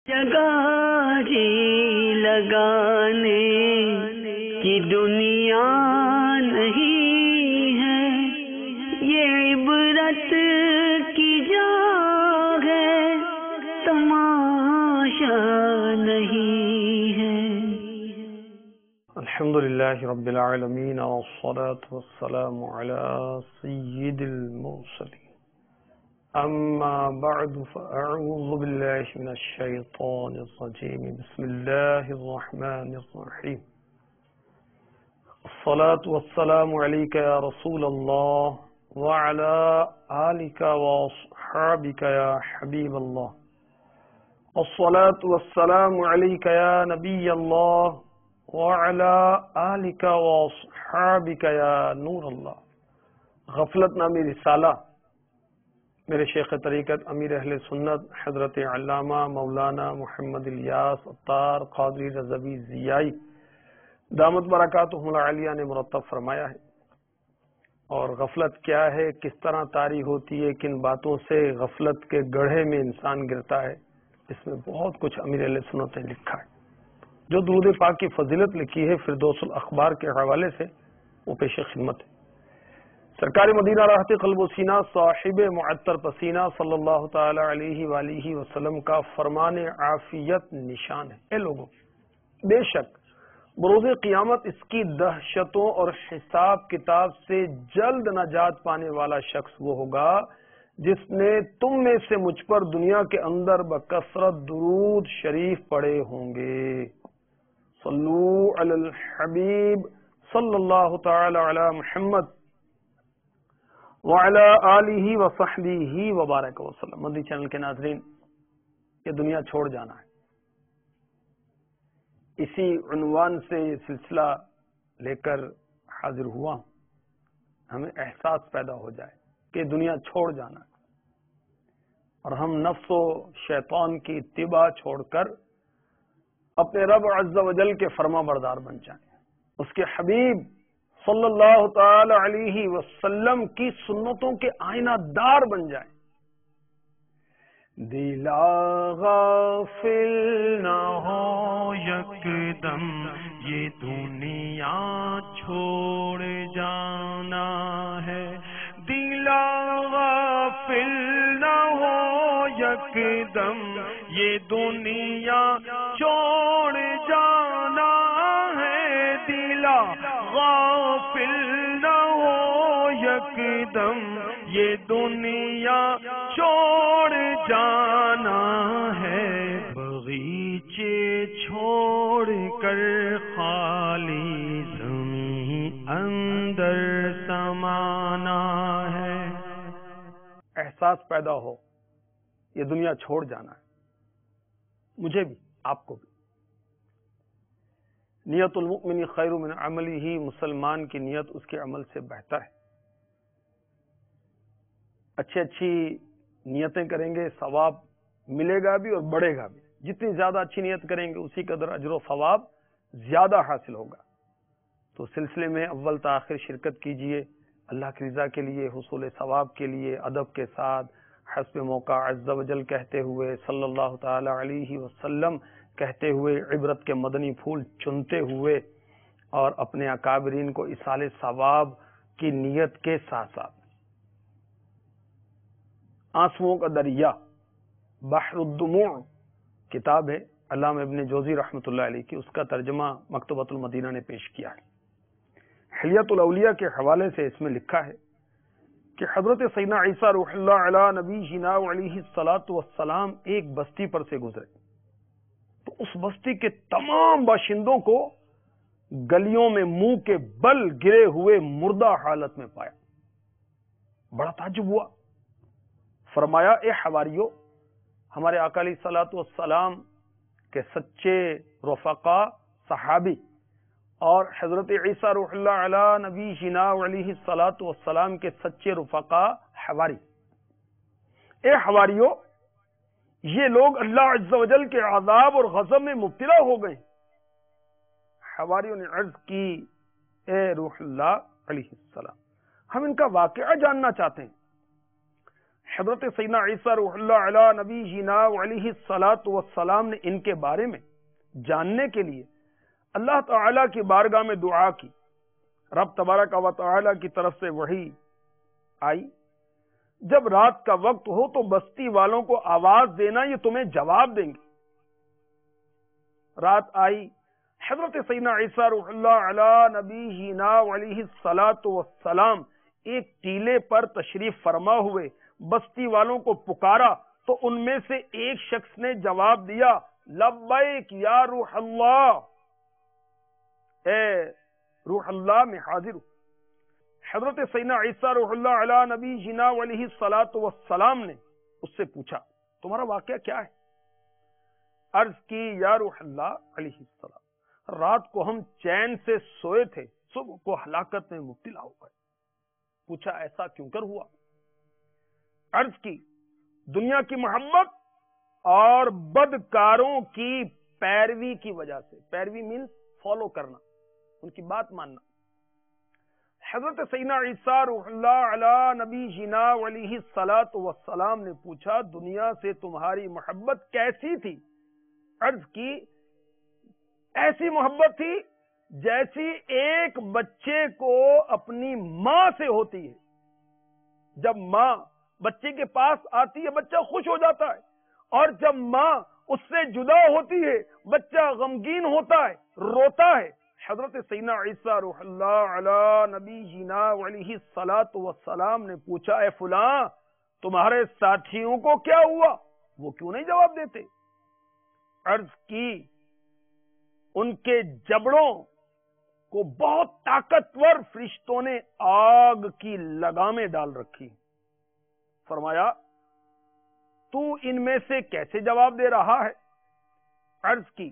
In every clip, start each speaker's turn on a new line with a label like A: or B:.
A: جگہ جی لگانے کی دنیا نہیں ہے، یہ عبرت کی جا ہے، تماشا نہیں ہے۔
B: الحمدللہ رب العالمین والصلاة والسلام علی سید المرسلین، اما بعد فاعوذ باللہ من الشیطان الرجیم، بسم اللہ الرحمن الرحیم۔ الصلاة والسلام علیک یا رسول اللہ وعلی آلک واصحابک یا حبیب اللہ، الصلاة والسلام علیک یا نبی اللہ وعلی آلک واصحابک یا نور اللہ۔ غفلت نامی رسالہ میرے شیخ طریقت امیر اہل سنت حضرت علامہ مولانا محمد الیاس عطار قادری رضوی ضیائی دامت برکاتہم العالیہ نے مرتب فرمایا ہے۔ اور غفلت کیا ہے، کس طرح طاری ہوتی ہے، کن باتوں سے غفلت کے گڑھے میں انسان گرتا ہے، اس میں بہت کچھ امیر اہل سنت نے لکھا ہے۔ جو درود پاک کی فضیلت لکھی ہے فردوس الاخبار کے حوالے سے، وہ پیش خدمت ہے۔ سرکار مدینہ راحت قلب و سینہ صاحب معطر پسینہ صلی اللہ تعالی علیہ وآلہ وسلم کا فرمان عافیت نشان ہے۔ اے لوگوں، بے شک بروز قیامت اس کی دہشتوں اور حساب کتاب سے جلد نجات پانے والا شخص وہ ہوگا جس نے تم میں سے مجھ پر دنیا کے اندر بکثرت درود شریف پڑھے ہوں گے۔ صلو علی الحبیب صلی اللہ تعالی علی محمد وعلی آلہ وصحبہ وبارک وسلم۔ مدنی چینل کے ناظرین، یہ دنیا چھوڑ جانا ہے، اسی عنوان سے یہ سلسلہ لے کر حاضر ہوا ہوں۔ ہمیں احساس پیدا ہو جائے کہ دنیا چھوڑ جانا ہے، اور ہم نفس و شیطان کی اتباع چھوڑ کر اپنے رب عز و جل کے فرما بردار بن جائیں، اس کے حبیب صلی اللہ تعالی علیہ وسلم کی سنتوں کے آئینہ دار بن جائیں۔ دلا غافل نہ ہو یکدم یہ دنیا چھوڑ جانا ہے، دلا غافل نہ ہو یکدم یہ دنیا چھوڑ جانا ہے، دلا غافل نہ ہو یکدم یہ دنیا چھوڑ جانا ہے، بغیچے چھوڑ کر خالی زمین اندر سمانا ہے۔ احساس پیدا ہو یہ دنیا چھوڑ جانا ہے، مجھے بھی، آپ کو بھی۔ نیت المؤمن خیر من عملہ، مسلمان کی نیت اس کے عمل سے بہتر ہے۔ اچھی نیتیں کریں گے ثواب ملے گا بھی اور بڑھے گا بھی۔ جتنی زیادہ اچھی نیت کریں گے اسی قدر اجر و ثواب زیادہ حاصل ہوگا۔ تو سلسلے میں اول تاخیر شرکت کیجئے، اللہ کی رضا کے لیے، حصول ثواب کے لیے، ادب کے ساتھ، حسب موقع عز و جل کہتے ہوئے، صلی اللہ تعالی علیہ وسلم کہتے ہوئے، عبرت کے مدنی پھول چنتے ہوئے، اور اپنے اکابرین کو ایصال ثواب کی نیت کے ساتھ ساتھ۔ آنسوؤں کا دریا بحر الدموع کتاب ہے علامہ ابن جوزی رحمۃ اللہ علیہ کی، اس کا ترجمہ مکتبۃ المدینہ نے پیش کیا ہے۔ حلیۃ الاولیاء کے حوالے سے اس میں لکھا ہے کہ حضرت سیدنا عیسیٰ روح اللہ علی نبینا علیہ الصلاۃ والسلام ایک بستی پر سے گزرے تو اس بستی کے تمام باشندوں کو گلیوں میں منہ کے بل گرے ہوئے مردہ حالت میں پایا۔ بڑا تعجب ہوا، فرمایا اے حواریو، ہمارے آقا علیہ الصلوۃ والسلام کے سچے رفقا صحابی اور حضرت عیسیٰ روح اللہ علی نبینا علیہ الصلوۃ والسلام کے سچے رفقا حواری، اے حواریو، یہ لوگ اللہ عز و جل کے عذاب اور غضب میں مبتلا ہو گئے۔ حواریوں نے عرض کی اے روح اللہ علیہ السلام، ہم ان کا واقعہ جاننا چاہتے ہیں۔ حضرت سیدنا عیسیٰ روح اللہ علی نبی جینا علیہ الصلاۃ والسلام نے ان کے بارے میں جاننے کے لیے اللہ تعالی کی بارگاہ میں دعا کی. رب تبارک و تعالی کی طرف سے وحی آئی، جب رات کا وقت ہو تو بستی والوں کو آواز دینا، یہ تمہیں جواب دیں گے. رات آئی، حضرت سیدنا عیسیٰ روح اللہ علی نبی جینا علیہ الصلاۃ والسلام ایک ٹیلے پر تشریف فرما ہوئے بستی والوں کو پکارا تو ان میں سے ایک شخص نے جواب دیا، لبیک یا روح اللہ، اے روح اللہ میں حاضر ہوں. حضرت سیدنا عیسیٰ روح اللہ علی نبی جینا علیہ الصلاۃ والسلام نے اس سے پوچھا، تمہارا واقعہ کیا ہے؟ عرض کی، یا روح اللہ علیہ السلام، رات کو ہم چین سے سوئے تھے، صبح کو ہلاکت میں مبتلا ہو گئے. پوچھا ایسا کیوں کر ہوا؟ عرض کی، دنیا کی محبت اور بدکاروں کی پیروی کی وجہ سے. پیروی مینس فالو کرنا، ان کی بات ماننا. حضرت سیدنا عیسیٰ روح اللہ علی نبی جینا علیہ الصلاۃ والسلام نے پوچھا، دنیا سے تمہاری محبت کیسی تھی؟ عرض کی، ایسی محبت تھی جیسی ایک بچے کو اپنی ماں سے ہوتی ہے. جب ماں بچے کے پاس آتی ہے بچہ خوش ہو جاتا ہے، اور جب ماں اس سے جدا ہوتی ہے بچہ غمگین ہوتا ہے، روتا ہے. حضرت سیدنا عیسیٰ روح اللہ علی نبی جینا علیہ الصلاۃ والسلام نے پوچھا، اے فلاں، تمہارے ساتھیوں کو کیا ہوا؟ وہ کیوں نہیں جواب دیتے؟ عرض کی، ان کے جبڑوں کو بہت طاقتور فرشتوں نے آگ کی لگامیں ڈال رکھی. فرمایا، تو ان میں سے کیسے جواب دے رہا ہے؟ عرض کی،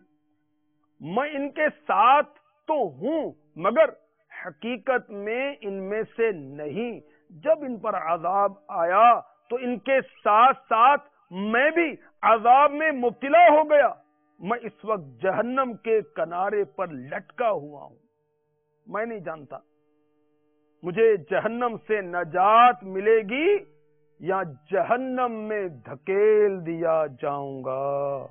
B: میں ان کے ساتھ تو ہوں مگر حقیقت میں ان میں سے نہیں. جب ان پر عذاب آیا تو ان کے ساتھ ساتھ میں بھی عذاب میں مبتلا ہو گیا. میں اس وقت جہنم کے کنارے پر لٹکا ہوا ہوں. میں نہیں جانتا مجھے جہنم سے نجات ملے گی یا جہنم میں دھکیل دیا جاؤں گا.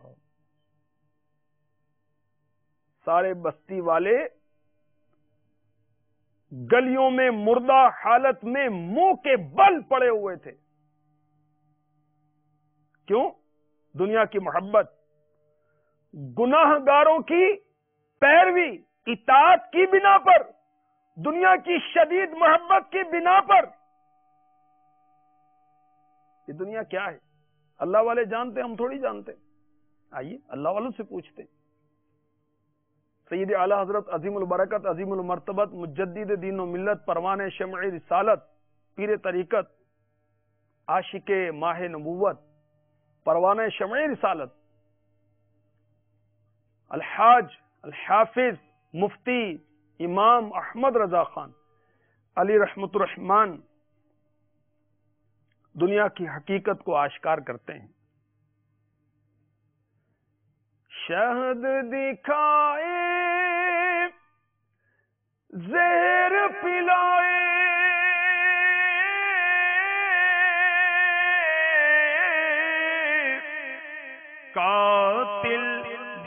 B: سارے بستی والے گلیوں میں مردہ حالت میں منہ کے بل پڑے ہوئے تھے. کیوں؟ دنیا کی محبت، گناہ گاروں کی پیروی، اطاعت کی بنا پر، دنیا کی شدید محبت کی بنا پر. یہ دنیا کیا ہے؟ اللہ والے جانتے، ہم تھوڑی جانتے. آئیے اللہ والوں سے پوچھتے. سید اعلی حضرت عظیم البرکت عظیم المرتبت مجدد دین و ملت پروان شمع رسالت پیر طریقت عاشق ماہ نبوت پروان شمع رسالت الحاج الحافظ مفتی امام احمد رضا خان علی رحمت الرحمان دنیا کی حقیقت کو آشکار کرتے ہیں. شہد دکھائے زہر پلائے قاتل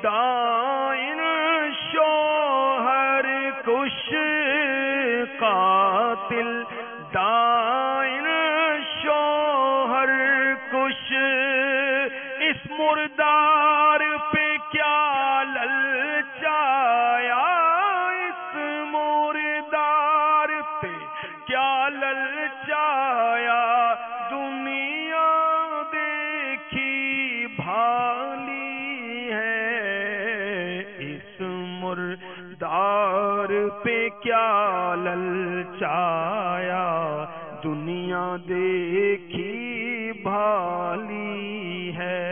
B: دائن شوہر کش قاتل دائن شوہر کش اس مردار پہ کیا للچایا اس مردار پہ کیا للچایا دنیا دیکھی بھالی ہے اس مردار پہ کیا للچایا دنیا دیکھی بھالی ہے.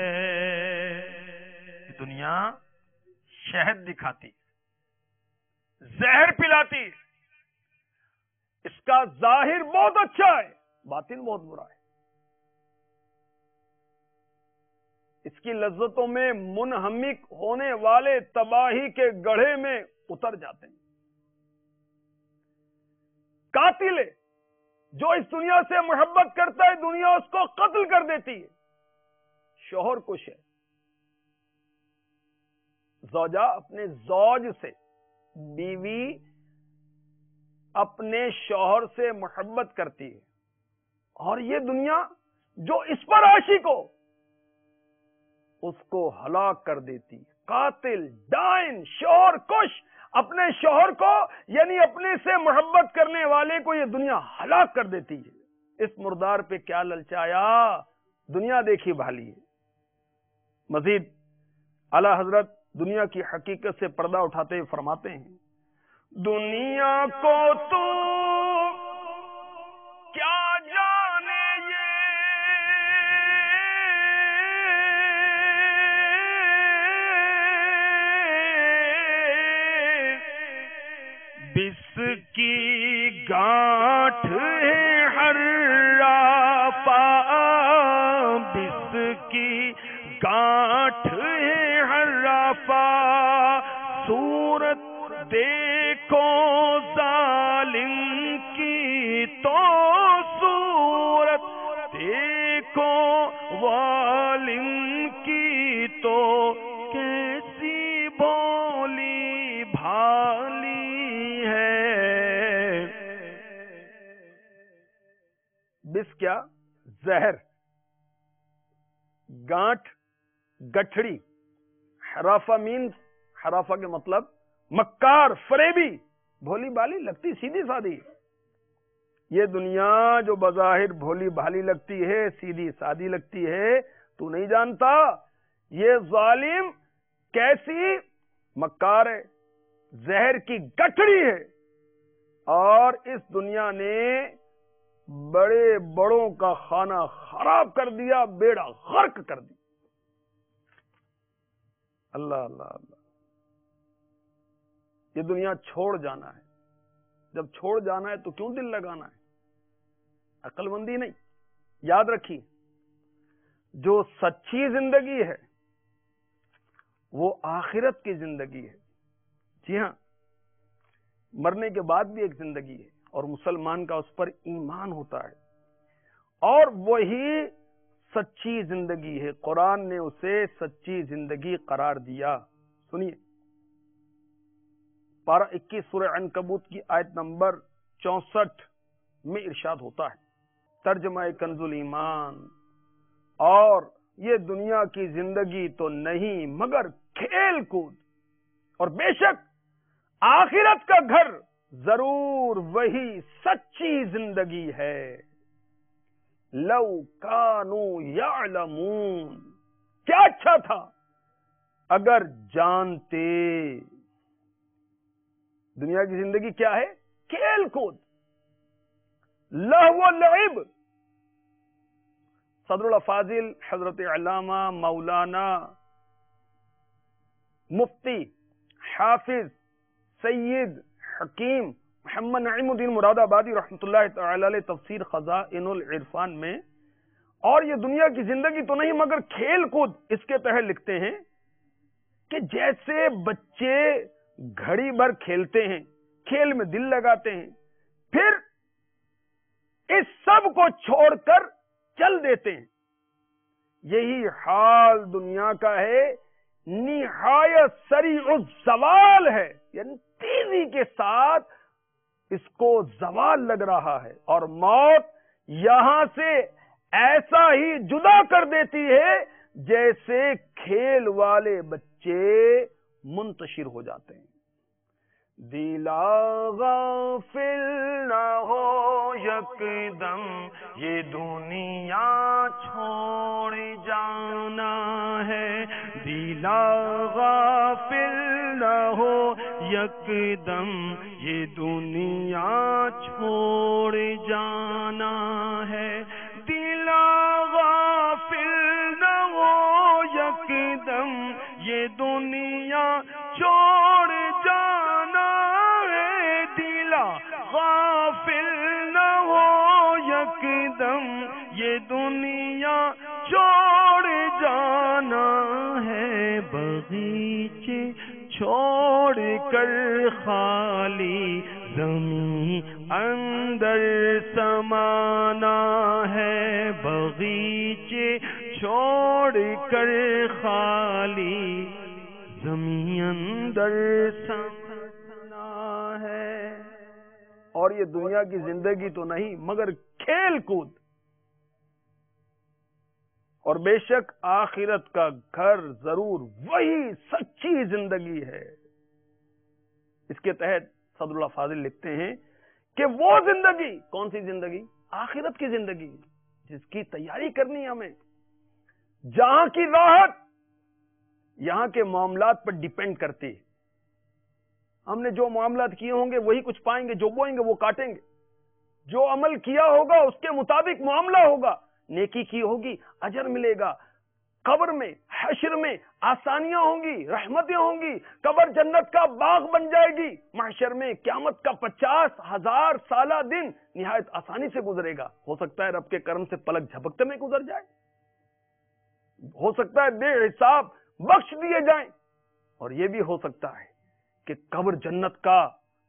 B: دنیا شہد دکھاتی، زہر پلاتی، اس کا ظاہر بہت اچھا ہے، باطن بہت برا ہے. اس کی لذتوں میں منہمک ہونے والے تباہی کے گڑھے میں اتر جاتے ہیں. قاتل ہے جو اس دنیا سے محبت کرتا ہے دنیا اس کو قتل کر دیتی ہے. شوہر کش ہے، زوجہ اپنے زوج سے، بیوی اپنے شوہر سے محبت کرتی ہے، اور یہ دنیا جو اس پر عاشق ہو اس کو ہلاک کر دیتی. قاتل، ڈائن، شوہر کش اپنے شوہر کو یعنی اپنے سے محبت کرنے والے کو یہ دنیا ہلاک کر دیتی ہے. اس مردار پہ کیا للچایا، دنیا دیکھی بھالی ہے. مزید اعلی حضرت دنیا کی حقیقت سے پردہ اٹھاتے ہوئے فرماتے ہیں، دنیا کو تو کیا جانے بس کی گانٹھ ہے ہر رافا، بس کی گانٹھ ہے ہر رافا، صورت دیکھو ظالم کی تو صورت دیکھو ظالم کی تو کیسی بولی بھالی ہے. بس کیا؟ زہر. گانٹھ، گٹھڑی. حرافہ مینز، حرافہ کے مطلب مکار، فریبی، بھولی بھالی لگتی سیدھی سادی. یہ دنیا جو بظاہر بھولی بھالی لگتی ہے، سیدھی سادی لگتی ہے، تو نہیں جانتا یہ ظالم کیسی مکار ہے، زہر کی گٹھڑی ہے. اور اس دنیا نے بڑے بڑوں کا خانہ خراب کر دیا، بیڑا غرق کر دیا. اللہ اللہ اللہ. یہ دنیا چھوڑ جانا ہے. جب چھوڑ جانا ہے تو کیوں دل لگانا ہے؟ عقل مندی نہیں. یاد رکھیے، جو سچی زندگی ہے وہ آخرت کی زندگی ہے. جی ہاں، مرنے کے بعد بھی ایک زندگی ہے، اور مسلمان کا اس پر ایمان ہوتا ہے، اور وہی سچی زندگی ہے. قرآن نے اسے سچی زندگی قرار دیا. سنیے، پارہ 21 سورہ عنکبوت کی آیت نمبر 64 میں ارشاد ہوتا ہے، ترجمہ کنز الایمان، اور یہ دنیا کی زندگی تو نہیں مگر کھیل کود، اور بے شک آخرت کا گھر ضرور وہی سچی زندگی ہے. لو کانوا یعلمون، کیا اچھا تھا اگر جانتے. دنیا کی زندگی کیا ہے؟ کھیل کود، لہو و لعب. صدر الافاضل حضرت علامہ مولانا مفتی حافظ سید حکیم محمد نعیم الدین مراد آبادی رحمۃ اللہ تعالی علیہ تفسیر خزائن العرفان میں، اور یہ دنیا کی زندگی تو نہیں مگر کھیل کود، اس کے تحت لکھتے ہیں کہ جیسے بچے گھڑی بھر کھیلتے ہیں، کھیل میں دل لگاتے ہیں، پھر اس سب کو چھوڑ کر چل دیتے ہیں، یہی حال دنیا کا ہے. نہایت سریع الزوال ہے، یعنی تیزی کے ساتھ اس کو زوال لگ رہا ہے، اور موت یہاں سے ایسا ہی جدا کر دیتی ہے جیسے کھیل والے بچے منتشر ہو جاتے ہیں. دلا غافل نہ ہو یکدم یہ دنیا چھوڑ جانا ہے. دلا غافل نہ ہو یکدم یہ دنیا چھوڑ جانا ہے. دلا غافل نہ ہو یکدم یہ دنیا چھوڑ جانا ہے. دلا غافل نہ ہو یکدم یہ دنیا چھوڑ جانا ہے. بغیچے چھوڑ کر خالی
C: زمین اندر سمانا ہے، بغیچے چھوڑ کر خالی زمین اندر سمانا ہے۔
B: اور یہ دنیا کی زندگی تو نہیں مگر کھیل کود، اور بے شک آخرت کا گھر ضرور وہی سچی زندگی ہے۔ اس کے تحت صدر اللہ فاضل لکھتے ہیں کہ وہ زندگی، کون سی زندگی؟ آخرت کی زندگی، جس کی تیاری کرنی ہے ہمیں، جہاں کی راحت یہاں کے معاملات پر ڈیپینڈ کرتی ہے۔ ہم نے جو معاملات کیے ہوں گے وہی کچھ پائیں گے، جو بوئیں گے وہ کاٹیں گے، جو عمل کیا ہوگا اس کے مطابق معاملہ ہوگا، نیکی کی ہوگی اجر ملے گا، قبر میں حشر میں آسانیاں ہوں گی، رحمتیں ہوں گی، قبر جنت کا باغ بن جائے گی، محشر میں قیامت کا 50,000 سالہ دن نہایت آسانی سے گزرے گا۔ ہو سکتا ہے رب کے کرم سے پلک جھپکتے میں گزر جائے، ہو سکتا ہے بے حساب بخش دیے جائیں، اور یہ بھی ہو سکتا ہے کہ قبر جنت کا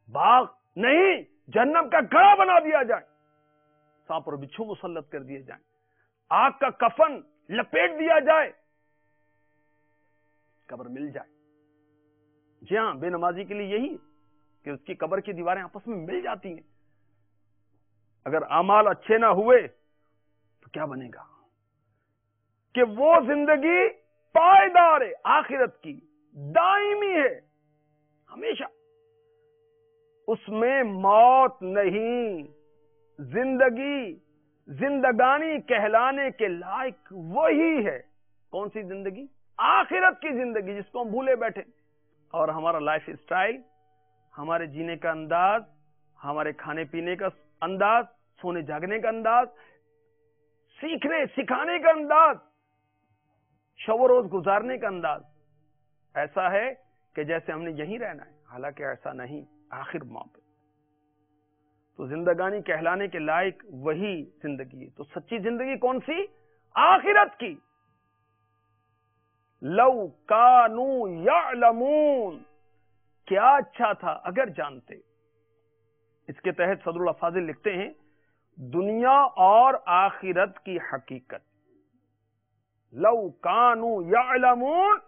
B: باغ نہیں جہنم کا گڑھا بنا دیا جائے، سانپ اور بچھو مسلط کر دیے جائیں، آگ کا کفن لپیٹ دیا جائے، قبر مل جائے۔ جی ہاں، بے نمازی کے لیے یہی کہ اس کی قبر کی دیواریں آپس میں مل جاتی ہیں۔ اگر اعمال اچھے نہ ہوئے تو کیا بنے گا؟ کہ وہ زندگی پائیدار ہے، آخرت کی دائمی ہے، ہمیشہ اس میں موت نہیں، زندگی زندگانی کہلانے کے لائق وہی ہے۔ کون سی زندگی؟ آخرت کی زندگی، جس کو ہم بھولے بیٹھے۔ اور ہمارا لائف سٹائل، ہمارے جینے کا انداز، ہمارے کھانے پینے کا انداز، سونے جاگنے کا انداز، سیکھنے سکھانے کا انداز، شب و روز گزارنے کا انداز ایسا ہے کہ جیسے ہم نے یہیں رہنا ہے، حالانکہ ایسا نہیں، آخر موت پہ۔ تو زندگانی کہلانے کے لائق وہی زندگی ہے۔ تو سچی زندگی کون سی؟ آخرت کی۔ لو کانوا یعلمون، کیا اچھا تھا اگر جانتے۔ اس کے تحت صدر اللہ فاضل لکھتے ہیں، دنیا اور آخرت کی حقیقت، لو کانوا یعلمون،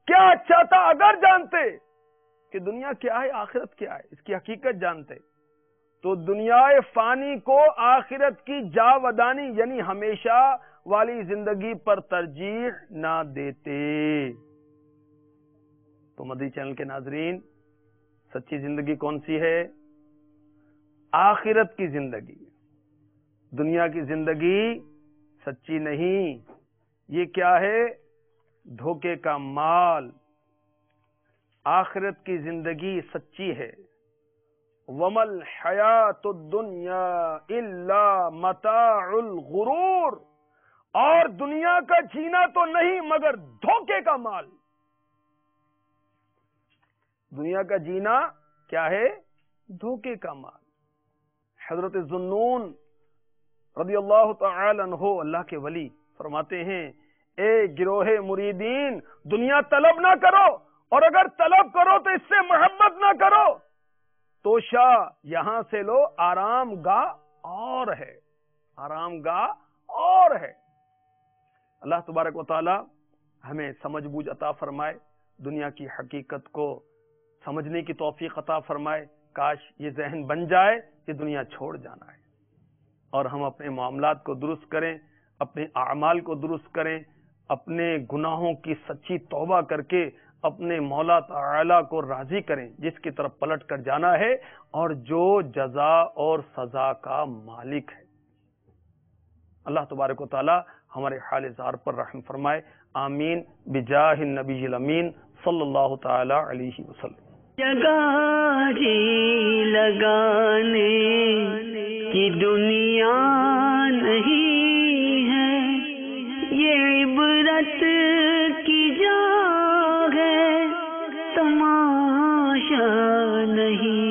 B: کیا اچھا تھا اگر جانتے کہ دنیا کیا ہے، آخرت کیا ہے، اس کی حقیقت جانتے تو دنیا فانی کو آخرت کی جاودانی یعنی ہمیشہ والی زندگی پر ترجیح نہ دیتے۔ تو مدنی چینل کے ناظرین، سچی زندگی کون سی ہے؟ آخرت کی زندگی۔ دنیا کی زندگی سچی نہیں، یہ کیا ہے؟ دھوکے کا مال۔ آخرت کی زندگی سچی ہے۔ وَمَا الْحَيَاةُ الدُّنْيَا إِلَّا مَتَاعُ الْغُرُورِ، اور دنیا کا جینا تو نہیں مگر دھوکے کا مال۔ دنیا کا جینا کیا ہے؟ دھوکے کا مال۔ حضرت ذُنُّون رضی اللہ تعالی عنہ، اللہ کے ولی، فرماتے ہیں، اے گروہ مریدین، دنیا طلب نہ کرو، اور اگر طلب کرو تو اس سے محبت نہ کرو، تو شاہ یہاں سے لو، آرام گاہ اور ہے، آرام گاہ اور ہے۔ اللہ تبارک و تعالی ہمیں سمجھ بوجھ عطا فرمائے، دنیا کی حقیقت کو سمجھنے کی توفیق عطا فرمائے۔ کاش یہ ذہن بن جائے کہ دنیا چھوڑ جانا ہے، اور ہم اپنے معاملات کو درست کریں، اپنے اعمال کو درست کریں، اپنے گناہوں کی سچی توبہ کر کے اپنے مولا تعالی کو راضی کریں، جس کی طرف پلٹ کر جانا ہے اور جو جزا اور سزا کا مالک ہے۔ اللہ تبارک و تعالی ہمارے حال زار پر رحم فرمائے، آمین، بجاہ النبی الامین صلی اللہ تعالی علیہ وسلم۔
A: جگہ جی لگانے کی دنیا نہیں ہے، یہ عبرت کی جا ہے، تماشا نہیں